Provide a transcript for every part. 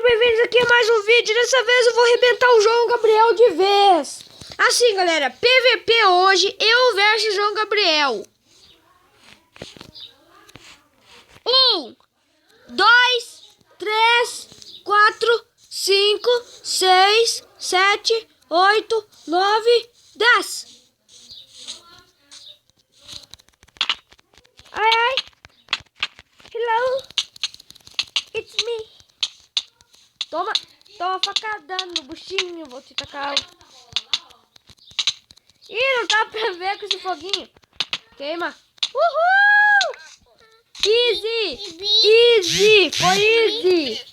bem-vindos aqui a mais um vídeo. Dessa vez eu vou arrebentar o João Gabriel de vez. Assim, galera, PVP hoje, eu versus João Gabriel. 1, 2, 3, 4, 5, 6, 7, 8, 9, 10. Ai, ai. Hello. It's me. Toma facada no buchinho. Vou te tacar. Ih, não dá pra ver com esse foguinho. Queima. Uhul! Easy! Easy! Foi easy!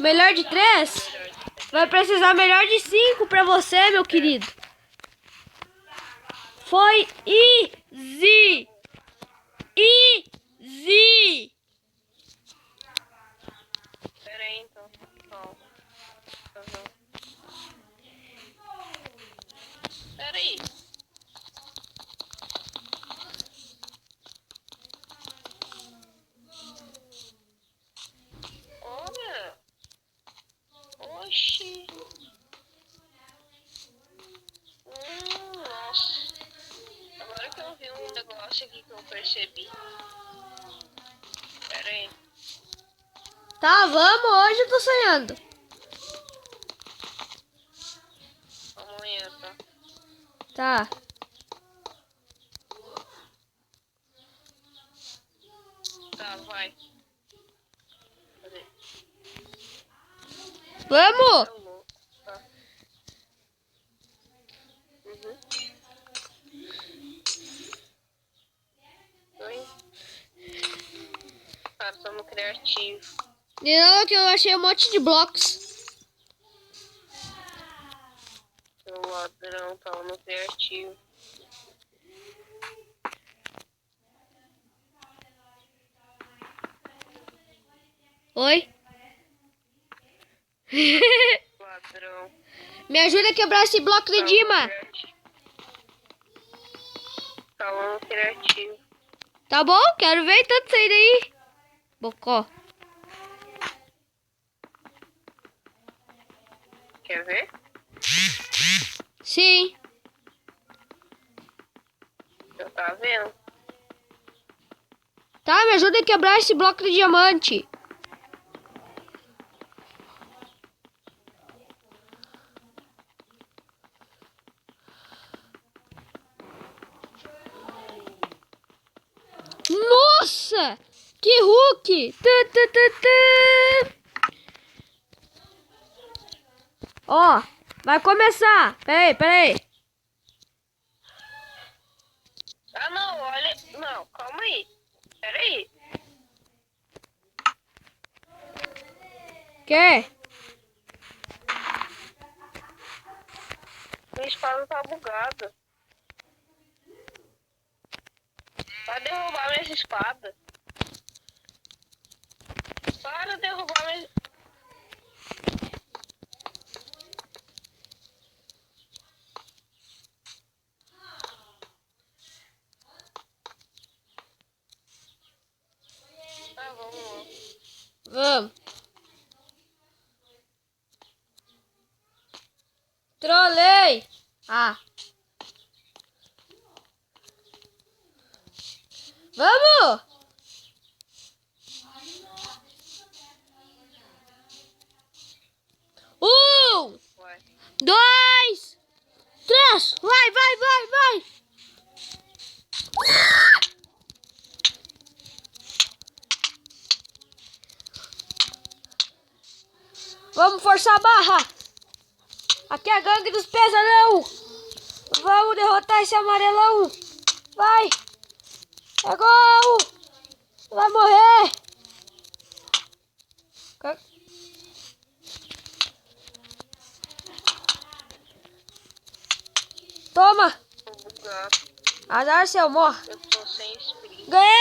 Melhor de 3? Vai precisar melhor de 5 pra você, meu querido. Foi easy! Easy! Pera aí, então. Pera aí. Olha. Oxi. Nossa. Agora que eu vi um negócio aqui que eu percebi. Pera aí. Tá, vamos. Hoje eu tô sonhando. Amanhã, tá? Tá. Tá, vai. Cadê? Vamos! Tá louco. Tá. Uhum. Oi. Cara, estamos criativos. Não, que eu achei um monte de blocos. Seu ladrão, tava no criativo. Oi? Ladrão. Me ajuda a quebrar esse bloco de Dima. Tava no criativo. Tá bom? Quero ver tanto sair daí. Bocó. Quer ver? Sim. Eu tá vendo? Tá, me ajuda a quebrar esse bloco de diamante. Nossa! Que Hulk! Ó, vai começar. Peraí. Ah, não, olha. Não, calma aí. Pera aí. Quer? Minha espada tá bugada. Vai derrubar minha espada. Para de derrubar minha... Ah, vamos lá. Vamos. Trolei. Ah. Vamos. Vai. 2, 3. Vai. Vamos forçar a barra. Aqui é a gangue dos pesadão. Vamos derrotar esse amarelão. Vai. É gol. Vai morrer. Toma. Tô bugado. Azar seu morre. Eu tô sem espírito. Ganhei!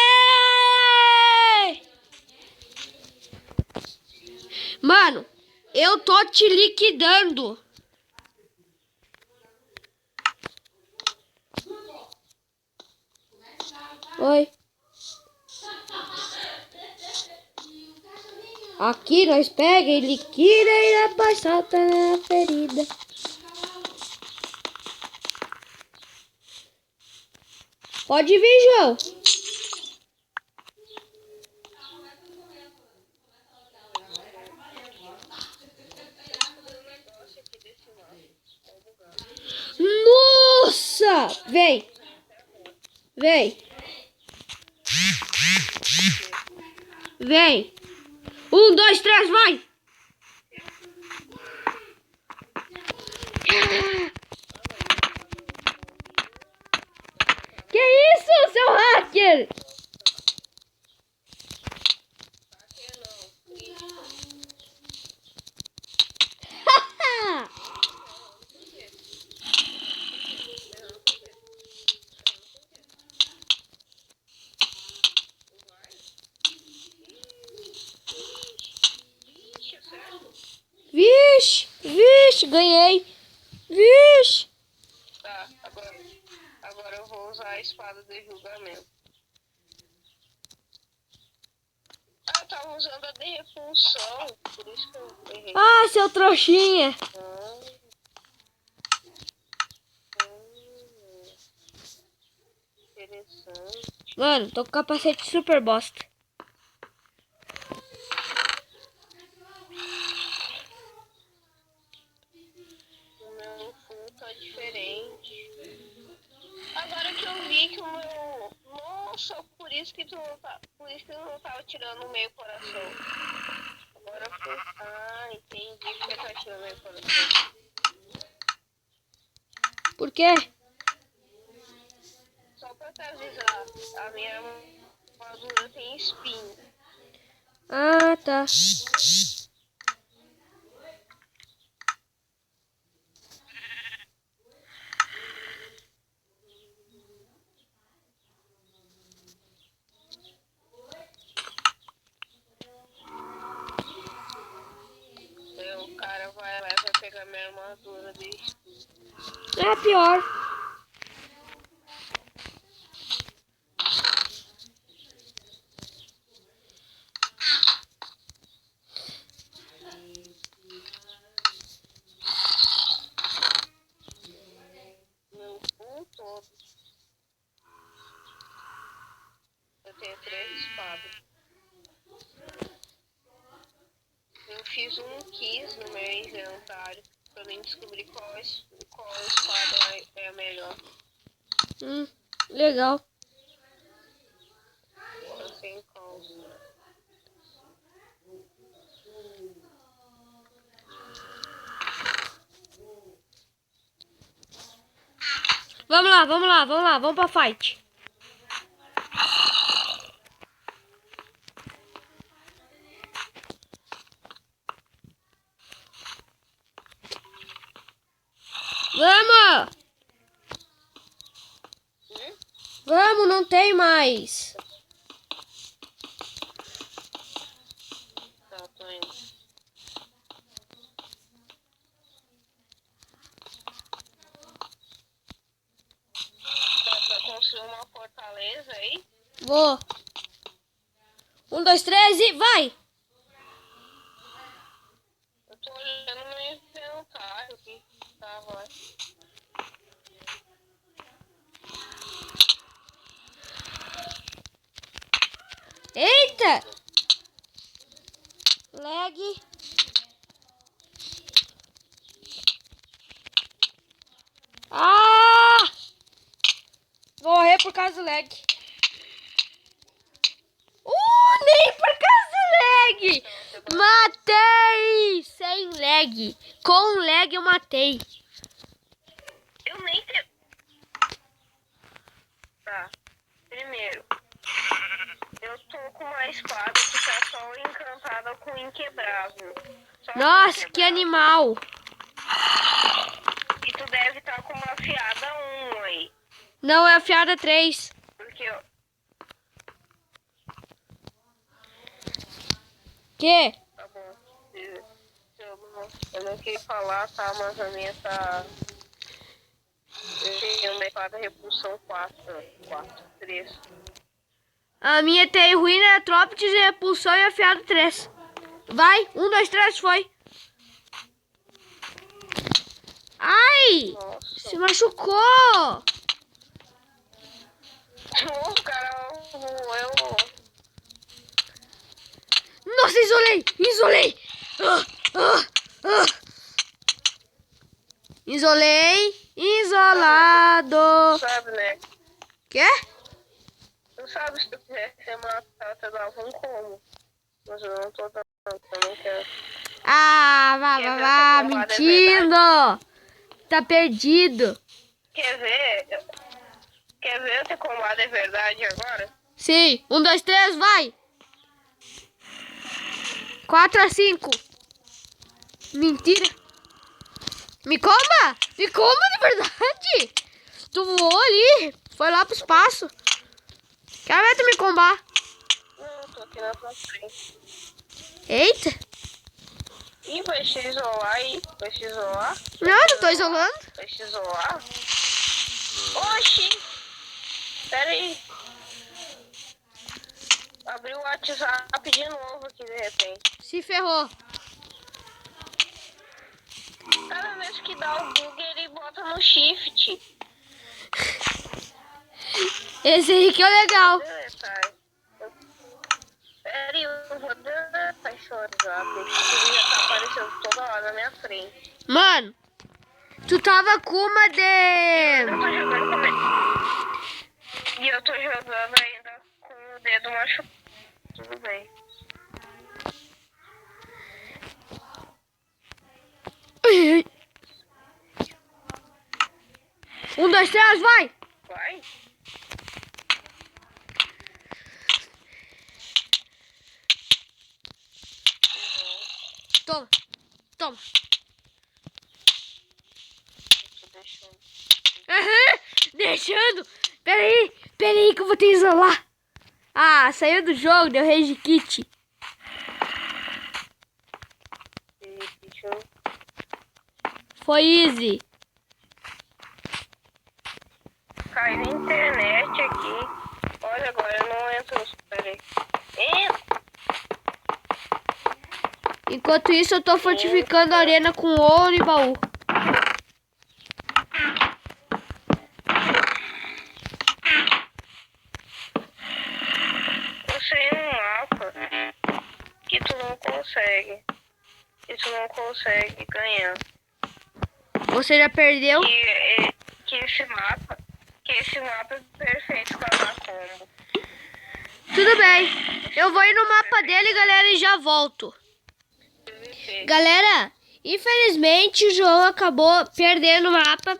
Mano, eu tô te liquidando. Oi. Aqui nós pega e liquida e depois solta na ferida. Pode vir, João. Nossa! Vem. Vem. Vem. 1, 2, 3, vai. Que isso, seu hacker? Vixe, vixe, ganhei. Vixe. Tá, agora eu vou usar a espada de julgamento. Ah, eu tava usando a de repulsão, por isso que eu errei. Ah, seu trouxinha. Interessante. Mano, tô com capacete super bosta. O meu full tá diferente. Agora que eu vi que o meu... Nossa, por isso que tu não tá... Por isso que eu não tava tirando o meio coração. Agora foi... Ah, entendi porque tá tirando o meio coração. Por quê? Só pra te avisar, a minha armadura tem espinho. Ah, tá. Aí o cara vai lá e vai pegar minha armadura de espinho. É pior. Meu full todo. Eu tenho 3 espadas. Eu fiz um quiz no meu inventário pra mim descobrir qual espada é a melhor. Legal. Eu sem calça. Vamos lá, vamos lá, vamos lá. Vamos pra fight. Vamos! Vamos, não tem mais. Tá, tô indo. Tá pra construir uma fortaleza aí? Vou. 1, 2, 3 e vai! Eu tô olhando meu inventário aqui. Tá, vai. Eita! Lag. Ah! Vou morrer por causa do lag. Nem por causa do lag! Matei! Sem lag. Com lag eu matei. Eu nem tenho. Tá. Primeiro, eu tô com uma espada que tá só encantada com inquebrável. Só Nossa, com que inquebrável. animal. E tu deve estar com uma afiada 1 aí. Não, é afiada 3. Porque eu... Que? Tá bom. Eu não queria falar, tá? Mas a minha tá... Eu tenho uma espada repulsão 4, 3. A minha tem ruína, trópides, repulsão e afiado 3. Vai, 1, 2, 3, foi. Ai! Nossa. Se machucou! O cara voou. Nossa, isolei! Isolei! Ah, ah, ah. Isolei! Isolado! Sabe, né? Quê? Tu sabe, se tu quisesse matar, tu dava um como. Mas eu não tô dando, eu não quero. Ah, vá, Quer vá, ver vá, essa combada é mentindo! Tá perdido. Quer ver? Quer ver se combate é verdade agora? Sim, 1, 2, 3, vai! 4 a 5. Mentira. Me coma! Me coma de verdade! Tu voou ali, foi lá pro espaço. Quer ver tu me combar? Não, eu tô aqui na tua frente. Eita! Ih, vai te isolar aí. Vai te isolar? Não tô isolando. Vai te isolar? Oxi! Pera aí. Abri o WhatsApp de novo aqui de repente. Se ferrou. Cada vez que dá o bug, ele bota no shift. Esse aí que é o legal. Deletar. Pera aí, eu vou deletar esse WhatsApp. Ele já tá aparecendo toda hora na minha frente. Mano, tu tava com uma Eu de... tô jogando com ele. E eu tô jogando ainda com o dedo machucado. Tudo bem. Ai, ai. 1, 2, 3, vai! Vai? Toma, toma. Tô deixando. Aham, deixando. Peraí que eu vou te isolar. Ah, saiu do jogo, deu rage kit. Deixa eu... Foi easy. Cai na internet aqui. Olha, agora eu não entro. Peraí. Enquanto isso, eu tô fortificando a arena com ouro e baú. Eu sei um mapa que tu não consegue. Que tu não consegue ganhar. Você já perdeu? Que esse mapa é perfeito pra dar combo. Tudo bem. Eu vou ir no mapa dele, galera, e já volto. Galera, infelizmente o João acabou perdendo o mapa.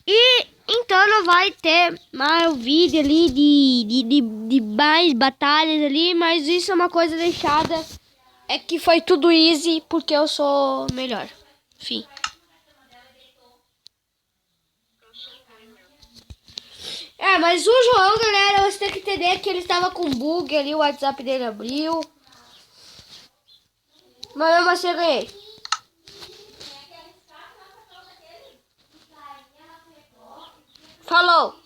E então não vai ter mais vídeo ali de mais batalhas ali. Mas isso é uma coisa deixada. É que foi tudo easy porque eu sou melhor. Enfim. É, mas o João, galera, você tem que entender que ele estava com bug ali, o WhatsApp dele abriu. Mas eu assim eu ganhei. Falou!